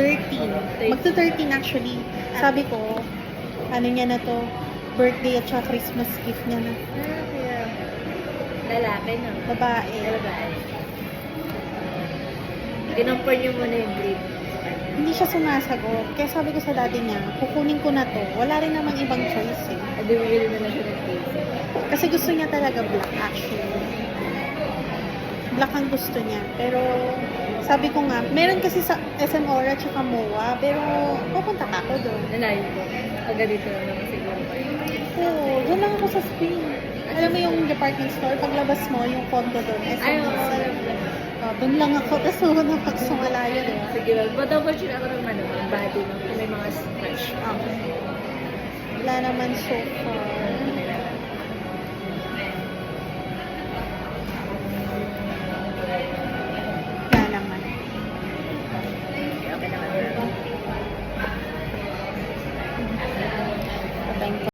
13. Magto-13 actually. Sabi ko, ano niya na to, birthday at saka Christmas gift niya na. Kaya, lalaki, no? Babae. Babae. Kinompor niyo muna yung breed. Hindi siya sumasagot. Kaya sabi ko sa daddy niya, kukunin ko na to. Wala rin namang ibang choice eh. Bumili na lang siya ng case. Kasi gusto niya talaga black actually. Black ang gusto niya. Pero sabi ko nga, meron kasi sa SM Aura tsaka MOA. Pero pupunta ka ako doon. Nalayo ko. Agad dito naman siguro kayo. Oo, doon lang ako sa Spring. Alam mo yung department store, paglabas mo, yung condo doon, SM Ay, oo, Aura. alam ko. Doon lang ako. Tapos doon ako sumalayo doon. Sige lang. Matapos ako ng ano, ng body mo. Kung may mga scratch. Wala naman so far.